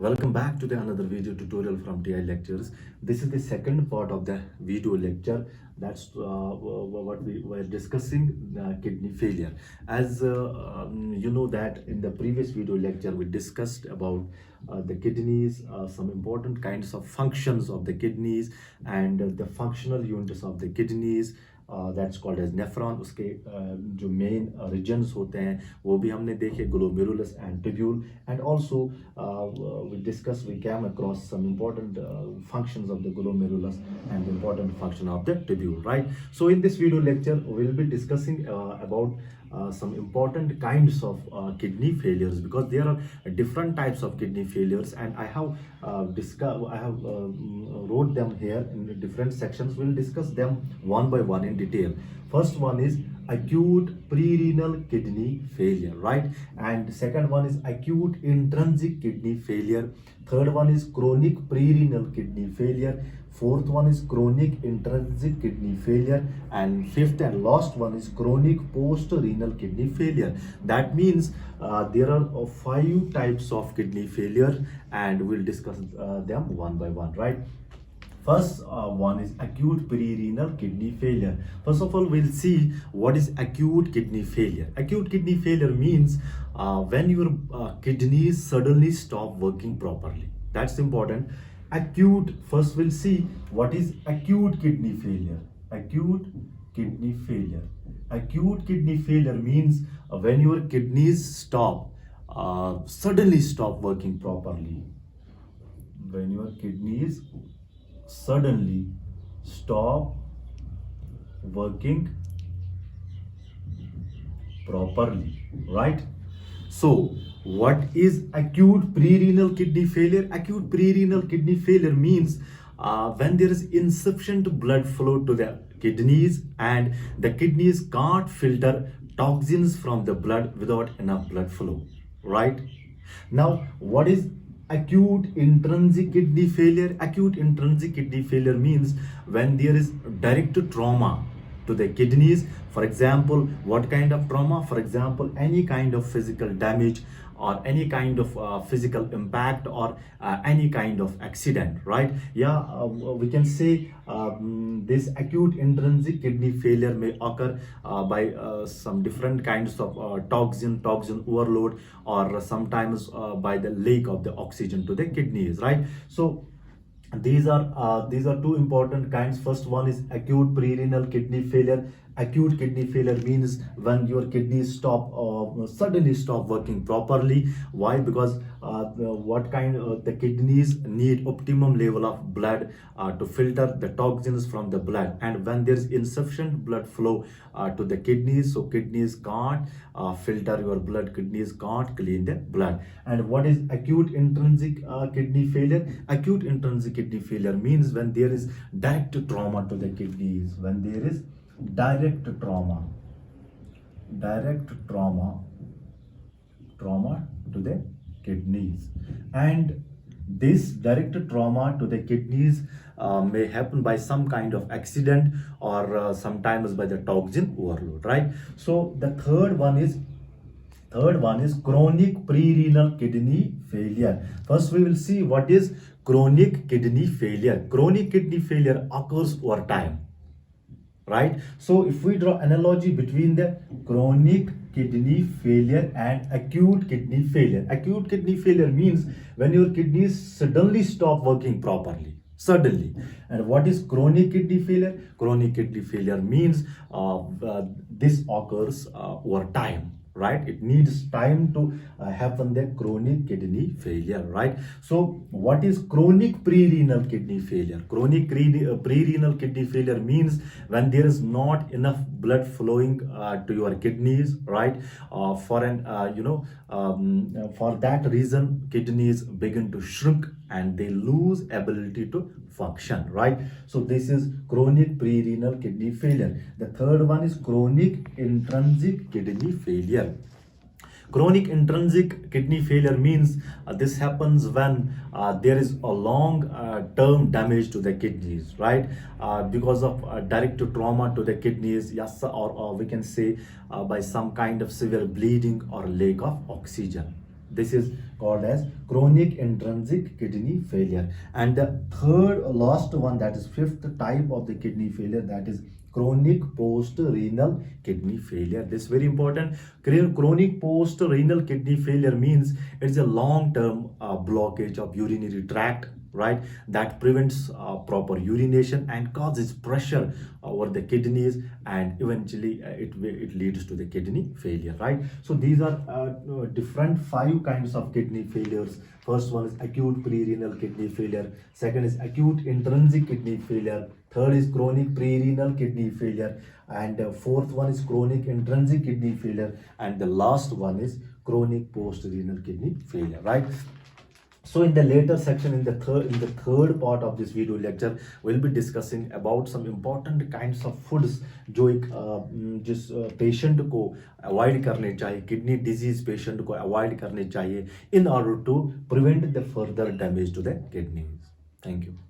Welcome back to the another video tutorial from TI Lectures. This is the second part of the video lecture. That's what we were discussing, kidney failure. As you know that in the previous video lecture we discussed about the kidneys, some important kinds of functions of the kidneys and the functional units of the kidneys. That's called as nephron. उसके जो main regions होते हैं वो भी हमने देखे, glomerulus and tubule. And also we came across some important functions of the glomerulus and the important function of the tubule, right? So in this video lecture we'll be discussing about some important kinds of kidney failures, because there are different types of kidney failures, and I have wrote them here in the different sections. We'll discuss them one by one in detail. First one is acute prerenal kidney failure, right? And second one is acute intrinsic kidney failure. Third one is chronic prerenal kidney failure. Fourth one is chronic intrinsic kidney failure, and fifth and last one is chronic post-renal kidney failure. That means there are 5 types of kidney failure, and we'll discuss them one by one, right? First one is acute prerenal kidney failure. First of all, we'll see what is acute kidney failure. Acute kidney failure means when your kidneys suddenly stop working properly. That's important. Acute, first we'll see what is acute kidney failure. Acute kidney failure. Acute kidney failure means when your kidneys suddenly stop working properly. When your kidneys suddenly stop working properly, right? So what is acute prerenal kidney failure? Acute prerenal kidney failure means when there is insufficient blood flow to the kidneys, and the kidneys can't filter toxins from the blood without enough blood flow, right? Now, what is acute intrinsic kidney failure? Acute intrinsic kidney failure means when there is direct trauma to the kidneys. For example, what kind of trauma? For example, any kind of physical damage, or any kind of physical impact, or any kind of accident, right? We can say this acute intrinsic kidney failure may occur by some different kinds of toxin overload, or sometimes by the lack of the oxygen to the kidneys, right? So these are two important kinds. First one is acute prerenal kidney failure. Acute kidney failure means when your kidneys suddenly stop working properly. Why? Because the kidneys need optimum level of blood to filter the toxins from the blood, and when there is insufficient blood flow to the kidneys, so kidneys can't filter your blood, kidneys can't clean the blood. And what is acute intrinsic kidney failure? Acute intrinsic kidney failure means when there is direct trauma to the kidneys. When there is direct trauma to the kidneys, and this direct trauma to the kidneys may happen by some kind of accident, or sometimes by the toxin overload, right? So the third one is chronic prerenal kidney failure. First we will see what is chronic kidney failure. Chronic kidney failure occurs over time, right? So if we draw analogy between the chronic kidney failure and acute kidney failure. Acute kidney failure means when your kidneys suddenly stop working properly. Suddenly. And what is chronic kidney failure? Chronic kidney failure means this occurs over time, right? It needs time to happen, the chronic kidney failure, right? So what is chronic prerenal kidney failure? Chronic prerenal kidney failure means when there is not enough blood flowing to your kidneys, right? For that reason kidneys begin to shrink and they lose ability to function, right? So this is chronic prerenal kidney failure. The third one is chronic intrinsic kidney failure. Chronic intrinsic kidney failure means this happens when there is a long term damage to the kidneys, right? Because of direct trauma to the kidneys, yes, or we can say by some kind of severe bleeding or lack of oxygen. This is called as chronic intrinsic kidney failure. And the third last one, that is fifth type of the kidney failure, that is chronic post-renal kidney failure. This is very important. Chronic post-renal kidney failure means it's a long-term blockage of urinary tract, right, that prevents proper urination and causes pressure over the kidneys, and eventually it leads to the kidney failure, right? So these are different 5 kinds of kidney failures. First one is acute pre-renal kidney failure, second is acute intrinsic kidney failure, third is chronic pre-renal kidney failure, and fourth one is chronic intrinsic kidney failure, and the last one is chronic post-renal kidney failure, right? So in the later section, in the third part of this video lecture, we'll be discussing about some important kinds of foods जो एक जिस patient को avoid करने चाहिए, kidney disease patient को avoid करने चाहिए in order to prevent the further damage to the kidneys. Thank you.